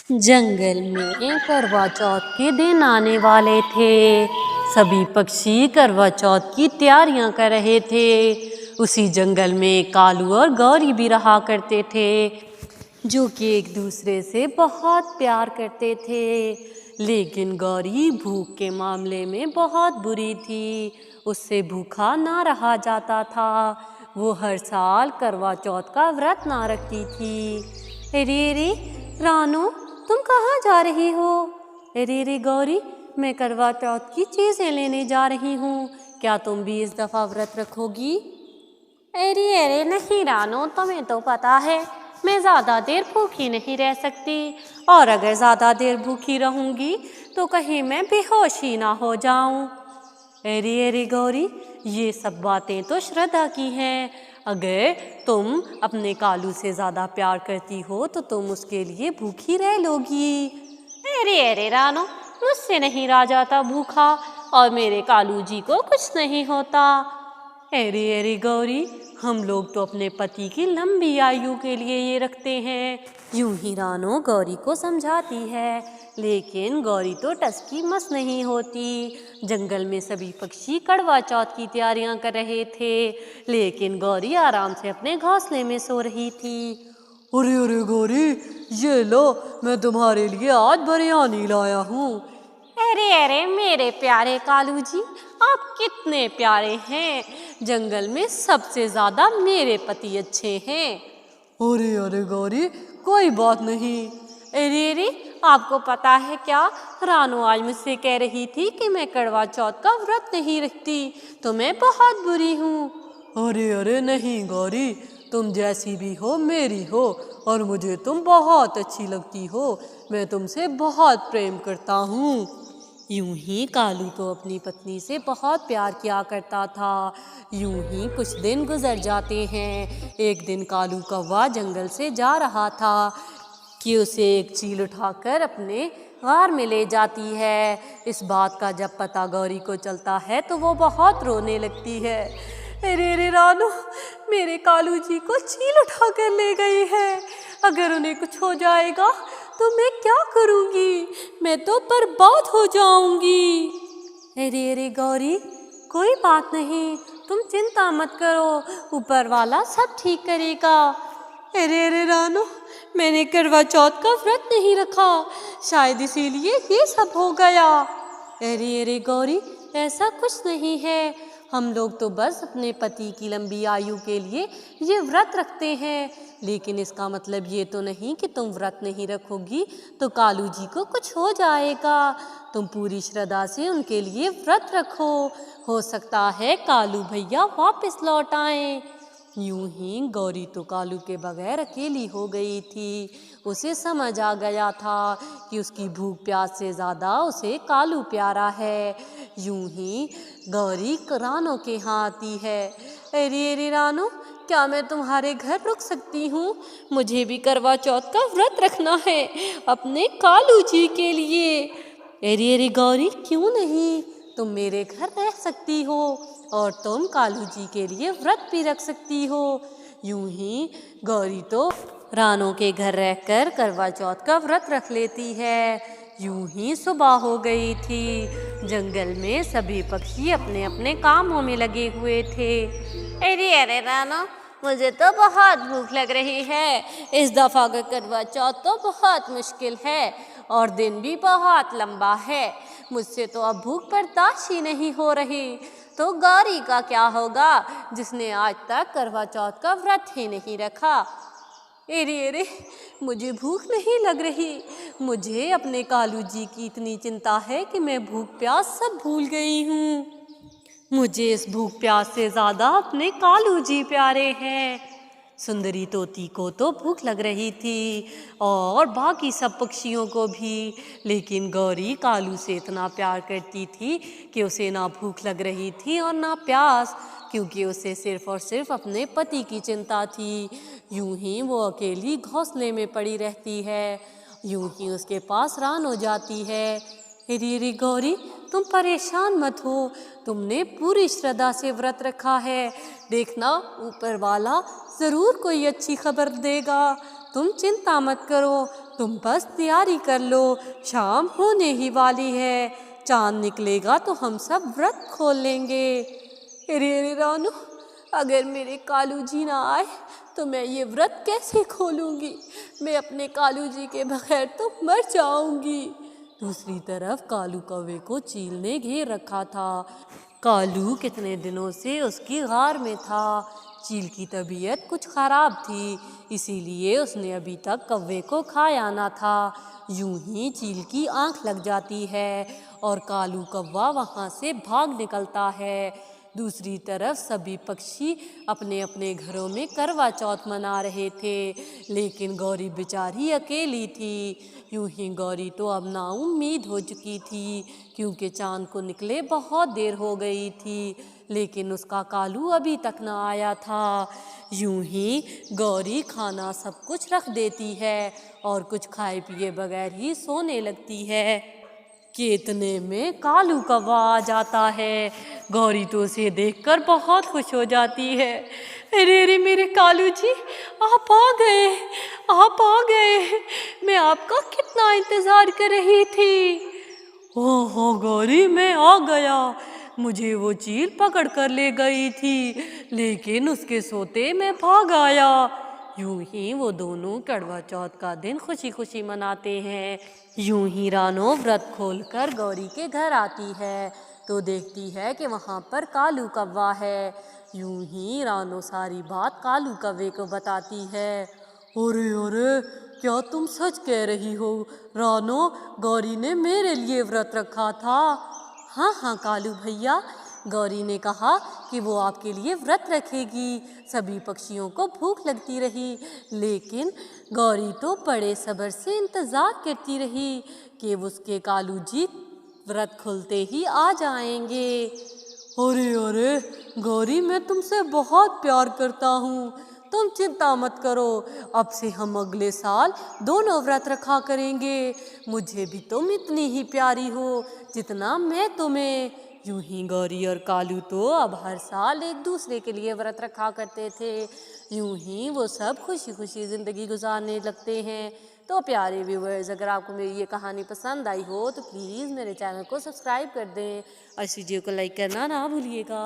जंगल में करवा चौथ के दिन आने वाले थे। सभी पक्षी करवा चौथ की तैयारियां कर रहे थे। उसी जंगल में कालू और गौरी भी रहा करते थे, जो कि एक दूसरे से बहुत प्यार करते थे। लेकिन गौरी भूख के मामले में बहुत बुरी थी। उससे भूखा ना रहा जाता था। वो हर साल करवा चौथ का व्रत ना रखती थी। अरे अरे रानू, तुम कहाँ जा रही हो? अरे रे गौरी, मैं करवा चौथ की चीजें लेने जा रही हूँ। क्या तुम भी इस दफा व्रत रखोगी? अरे अरे नहीं रानू, तुम्हें तो पता है मैं ज़्यादा देर भूखी नहीं रह सकती। और अगर ज़्यादा देर भूखी रहूँगी तो कहीं मैं बेहोश ही ना हो जाऊँ। अरे अरे गौरी, ये सब बातें तो श्रद्धा की हैं। अगर तुम अपने कालू से ज़्यादा प्यार करती हो तो तुम उसके लिए भूखी रह लोगी। अरे अरे रानो, मुझसे नहीं रहा जाता भूखा, और मेरे कालू जी को कुछ नहीं होता। अरे अरे गौरी, हम लोग तो अपने पति की लंबी आयु के लिए ये रखते हैं। यूं ही रानो गौरी को समझाती है, लेकिन गौरी तो टस की मस नहीं होती। जंगल में सभी पक्षी कड़वा चौथ की तैयारियां कर रहे थे, लेकिन गौरी आराम से अपने घोंसले में सो रही थी। अरे अरे गौरी, ये लो, मैं तुम्हारे लिए आज बिरयानी लाया हूँ। अरे अरे मेरे प्यारे कालू जी, आप कितने प्यारे हैं। जंगल में सबसे ज्यादा मेरे पति अच्छे हैं। अरे अरे गौरी, कोई बात नहीं। अरे अरे, आपको पता है क्या, रानू आज मुझसे कह रही थी कि मैं करवा चौथ का व्रत नहीं रखती, तो मैं बहुत बुरी हूँ। अरे अरे नहीं गौरी, तुम जैसी भी हो मेरी हो, और मुझे तुम बहुत अच्छी लगती हो। मैं तुमसे बहुत प्रेम करता हूँ। यूं ही कालू तो अपनी पत्नी से बहुत प्यार किया करता था। यूं ही कुछ दिन गुजर जाते हैं। एक दिन कालू कौवा जंगल से जा रहा था कि उसे एक चील उठाकर अपने गार में ले जाती है। इस बात का जब पता गौरी को चलता है तो वो बहुत रोने लगती है। अरे अरे रानू, मेरे कालू जी को चील उठाकर ले गई है। अगर उन्हें कुछ हो जाएगा तो मैं क्या करूँगी? मैं तो बर्बाद हो जाऊंगी। अरे अरे गौरी, कोई बात नहीं, तुम चिंता मत करो, ऊपर वाला सब ठीक करेगा। अरे अरे रानू, मैंने करवा चौथ का व्रत नहीं रखा, शायद इसीलिए ये सब हो गया। अरे अरे गौरी, ऐसा कुछ नहीं है। हम लोग तो बस अपने पति की लंबी आयु के लिए ये व्रत रखते हैं। लेकिन इसका मतलब ये तो नहीं कि तुम व्रत नहीं रखोगी तो कालू जी को कुछ हो जाएगा। तुम पूरी श्रद्धा से उनके लिए व्रत रखो, हो सकता है कालू भैया वापस लौट आए। यूं ही गौरी तो कालू के बगैर अकेली हो गई थी। उसे समझ आ गया था कि उसकी भूख प्यास से ज़्यादा उसे कालू प्यारा है। यूं ही गौरी रानो के यहाँ आती है। अरे अरे रानो, क्या मैं तुम्हारे घर रुक सकती हूँ? मुझे भी करवा चौथ का व्रत रखना है अपने कालू जी के लिए। अरे अरे गौरी, क्यों नहीं, तुम मेरे घर रह सकती हो और तुम कालू जी के लिए व्रत भी रख सकती हो। यूं ही गौरी तो रानो के घर रहकर करवा चौथ का व्रत रख लेती है। यूं ही सुबह हो गई थी। जंगल में सभी पक्षी अपने अपने कामों में लगे हुए थे। अरे अरे रानो, मुझे तो बहुत भूख लग रही है। इस दफ़ा का करवा चौथ तो बहुत मुश्किल है और दिन भी बहुत लंबा है। मुझसे तो अब भूख बर्दाश्त ही नहीं हो रही। तो गौरी का क्या होगा, जिसने आज तक करवा चौथ का व्रत ही नहीं रखा। अरे अरे, मुझे भूख नहीं लग रही। मुझे अपने कालू जी की इतनी चिंता है कि मैं भूख प्यास सब भूल गई हूँ। मुझे इस भूख प्यास से ज़्यादा अपने कालू जी प्यारे हैं। सुंदरी तोती को तो भूख लग रही थी और बाकी सब पक्षियों को भी, लेकिन गौरी कालू से इतना प्यार करती थी कि उसे ना भूख लग रही थी और ना प्यास, क्योंकि उसे सिर्फ और सिर्फ अपने पति की चिंता थी। यूं ही वो अकेली घोंसले में पड़ी रहती है। यूं ही उसके पास रान हो जाती है। अरे अरे गौरी, तुम परेशान मत हो, तुमने पूरी श्रद्धा से व्रत रखा है। देखना, ऊपर वाला ज़रूर कोई अच्छी खबर देगा। तुम चिंता मत करो, तुम बस तैयारी कर लो, शाम होने ही वाली है, चांद निकलेगा तो हम सब व्रत खोल लेंगे। अरे अरे रानू, अगर मेरे कालू जी ना आए तो मैं ये व्रत कैसे खोलूँगी? मैं अपने कालू जी के बगैर तो मर जाऊँगी। दूसरी तरफ कालू कौवे को चील ने घेर रखा था। कालू कितने दिनों से उसकी गार में था। चील की तबीयत कुछ खराब थी, इसीलिए उसने अभी तक कौवे को खाया ना था। यूं ही चील की आंख लग जाती है और कालू कौवा वहाँ से भाग निकलता है। दूसरी तरफ सभी पक्षी अपने अपने घरों में करवा चौथ मना रहे थे, लेकिन गौरी बेचारी अकेली थी। यूं ही गौरी तो अब नाउम्मीद हो चुकी थी, क्योंकि चांद को निकले बहुत देर हो गई थी, लेकिन उसका कालू अभी तक न आया था। यूं ही गौरी खाना सब कुछ रख देती है और कुछ खाए पिए बगैर ही सोने लगती है कि इतने में कालू कौवा आ जाता है। गौरी तो उसे देखकर बहुत खुश हो जाती है। अरे अरे मेरे कालू जी, आप आ गए, आप आ गए, मैं आपका कितना इंतज़ार कर रही थी। ओहो गौरी, मैं आ गया। मुझे वो चील पकड़ कर ले गई थी, लेकिन उसके सोते मैं भाग आया। यूं ही वो दोनों करवा चौथ का दिन खुशी खुशी मनाते हैं। यूं ही रानो व्रत खोलकर गौरी के घर आती है तो देखती है कि वहाँ पर कालू कौवा है। यूं ही रानो सारी बात कालू कौवे को बताती है। अरे अरे, क्या तुम सच कह रही हो रानो? गौरी ने मेरे लिए व्रत रखा था। हाँ हाँ कालू भैया, गौरी ने कहा कि वो आपके लिए व्रत रखेगी। सभी पक्षियों को भूख लगती रही, लेकिन गौरी तो बड़े सब्र से इंतज़ार करती रही कि उसके कालू जी व्रत खुलते ही आ जाएंगे। अरे अरे गौरी, मैं तुमसे बहुत प्यार करता हूँ, तुम चिंता मत करो। अब से हम अगले साल दोनों व्रत रखा करेंगे। मुझे भी तुम इतनी ही प्यारी हो जितना मैं तुम्हें। यूं ही गौरी और कालू तो अब हर साल एक दूसरे के लिए व्रत रखा करते थे। यूं ही वो सब खुशी खुशी ज़िंदगी गुजारने लगते हैं। तो प्यारे व्यूअर्स, अगर आपको मेरी ये कहानी पसंद आई हो तो प्लीज़ मेरे चैनल को सब्सक्राइब कर दें और इस वीडियो को लाइक करना ना भूलिएगा।